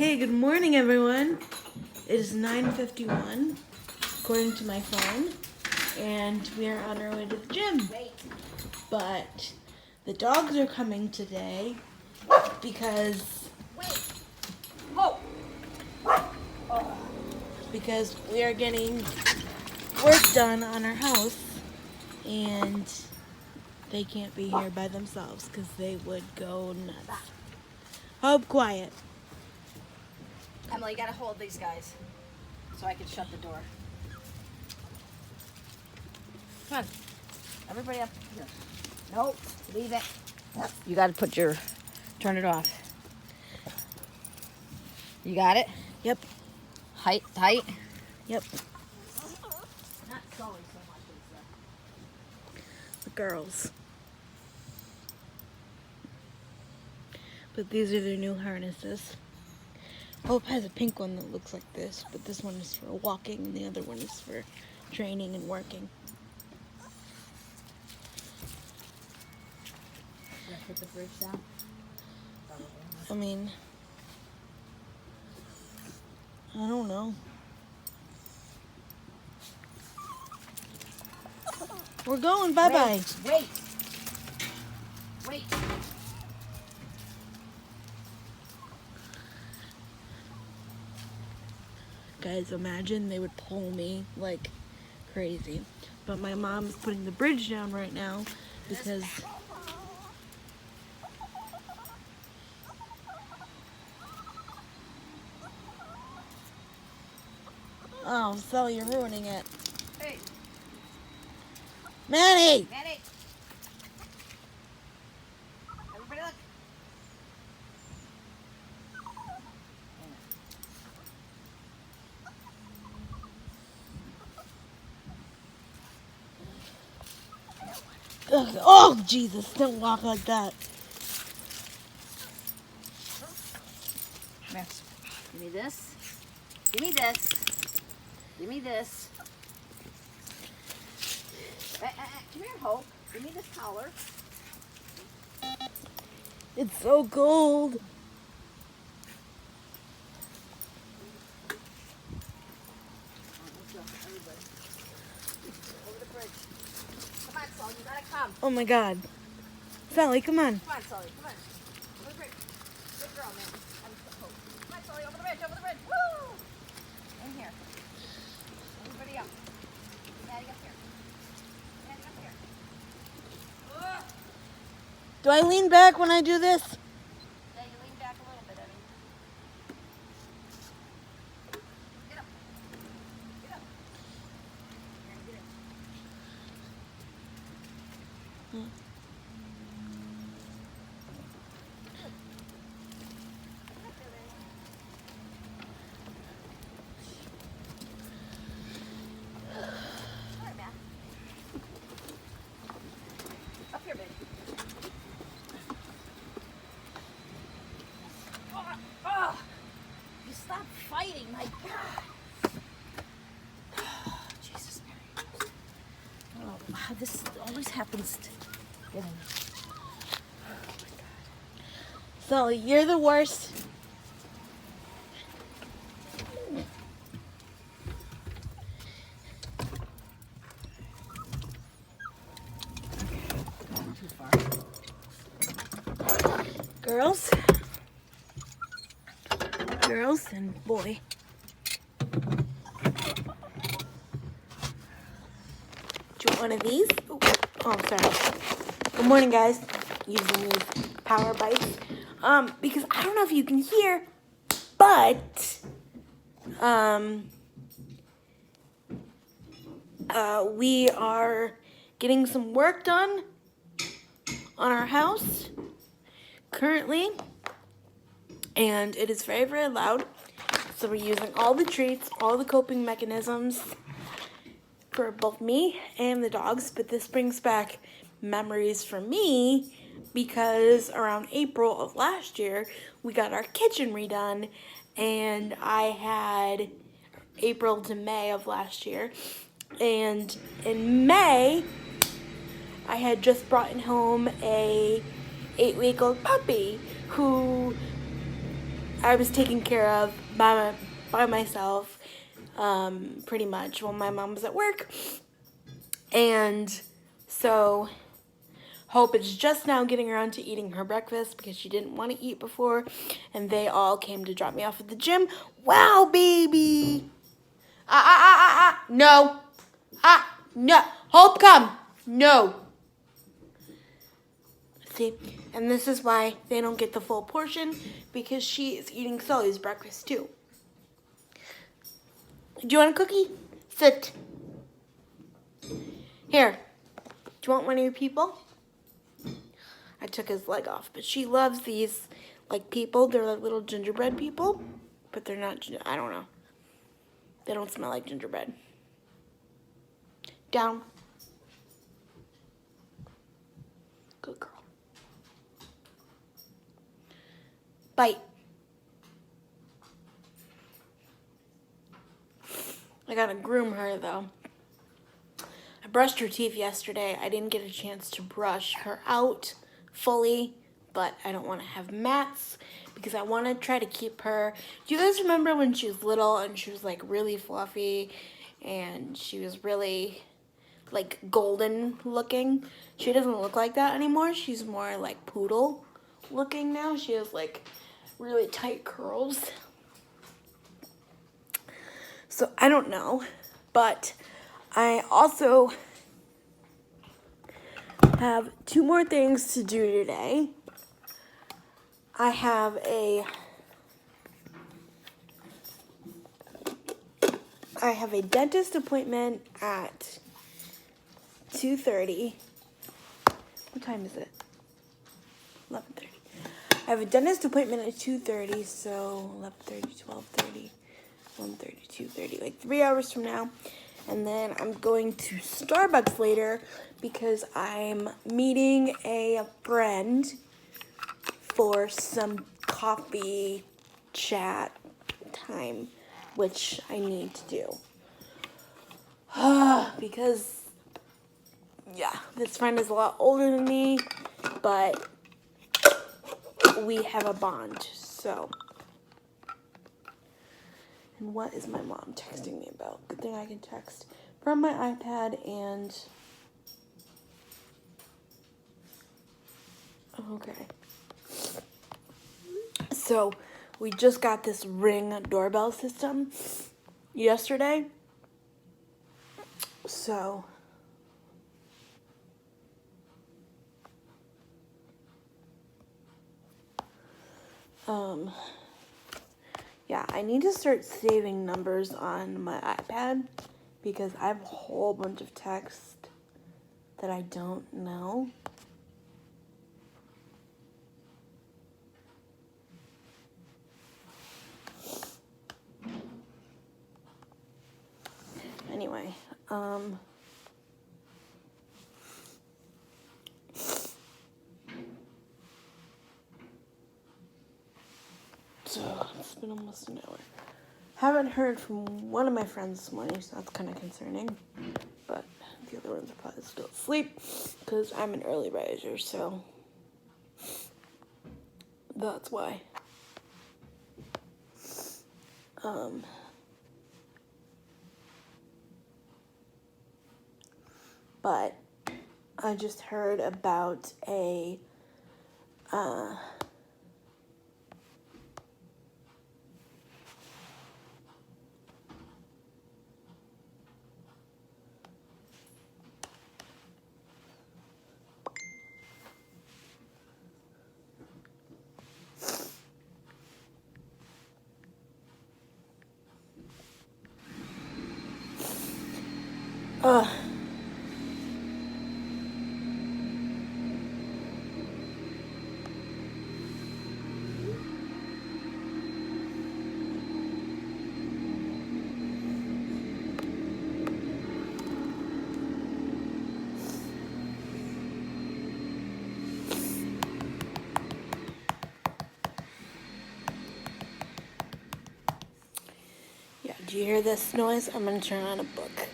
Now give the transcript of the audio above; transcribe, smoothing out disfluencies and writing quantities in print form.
Hey, good morning, everyone. It is 9:51, according to my phone, and we are on our way to the gym. But the dogs are coming today because we are getting work done on our house, and they can't be here by themselves because they would go nuts. Hope quiet. Emily, you gotta hold these guys so I can shut the door. Come on. Everybody up here. Nope, leave it. You gotta turn it off. You got it? Yep. Tight? Yep. Not Sully so much as The girls. But these are their new harnesses. Hope has a pink one that looks like this, but this one is for walking and the other one is for training and working. Should I put the fridge down? I mean, I don't know. We're going, bye-bye. Wait. Guys, imagine they would pull me like crazy. But my mom's putting the bridge down right now because oh, so you're ruining it. Hey, Manny! Everybody look. Ugh, oh, Jesus, don't walk like that. Come here. Give me this. Give me this. Give me this. Come here, Hope. Give me this collar. It's so cold. Let's go, everybody. Over the bridge. Come on, Sully. You gotta come. Oh my God. Sally, come on. Come on, Sully. Come on. Over the bridge. Good girl, man. Come on, Sully. Over the bridge. Over the bridge. Woo! In here. Everybody up. Daddy up here. Daddy up here. Ugh. Do I lean back when I do this? Yeah, you lean back a little bit, Eddie. Get up. Get up. Here, get it. Up here, baby. Oh, you stop fighting, my God. Jesus, Mary. Oh, wow, this always happens to get in. Sally, you're the worst. Too far. Girls and boy. Do you want one of these? Oh, sorry. Good morning, guys. Using these power bites. Because I don't know if you can hear, but we are getting some work done on our house currently, and it is very, very loud. So we're using all the treats, all the coping mechanisms for both me and the dogs, but this brings back memories for me because around April of last year, we got our kitchen redone, and I had April to May of last year, and in May, I had just brought home a 8-week-old puppy who I was taken care of by myself, pretty much while my mom was at work. And so Hope is just now getting around to eating her breakfast because she didn't want to eat before, and they all came to drop me off at the gym. Wow, baby! No. No. Hope, come. No. See, and this is why they don't get the full portion, because she is eating Sully's breakfast too. Do you want a cookie? Sit. Here. Do you want one of your people? I took his leg off, but she loves these, like, people. They're like little gingerbread people, but they're not, I don't know. They don't smell like gingerbread. Down. Good girl. Bite. I gotta groom her, though. I brushed her teeth yesterday. I didn't get a chance to brush her out fully, but I don't want to have mats because I want to try to keep her. Do you guys remember when she was little and she was like really fluffy and she was really like golden looking? She doesn't look like that anymore. She's more like poodle looking now. She has like really tight curls. So I don't know, but I also have 2 more things to do today. I have a dentist appointment at 2:30. What time is it? 11:30. I have a dentist appointment at 2:30, so 11:30, 12:30, 1:30, 2:30, like 3 hours from now. And then I'm going to Starbucks later because I'm meeting a friend for some coffee chat time, which I need to do. Because, yeah, this friend is a lot older than me, but we have a bond, so. And what is my mom texting me about? Good thing I can text from my iPad and... Okay. So, we just got this Ring doorbell system yesterday. So... yeah, I need to start saving numbers on my iPad because I have a whole bunch of text that I don't know. Anyway, so it's been almost an hour. Haven't heard from one of my friends this morning, so that's kind of concerning. But the other ones are probably still asleep because I'm an early riser, so that's why. But I just heard about a yeah, do you hear this noise? I'm gonna turn on a book.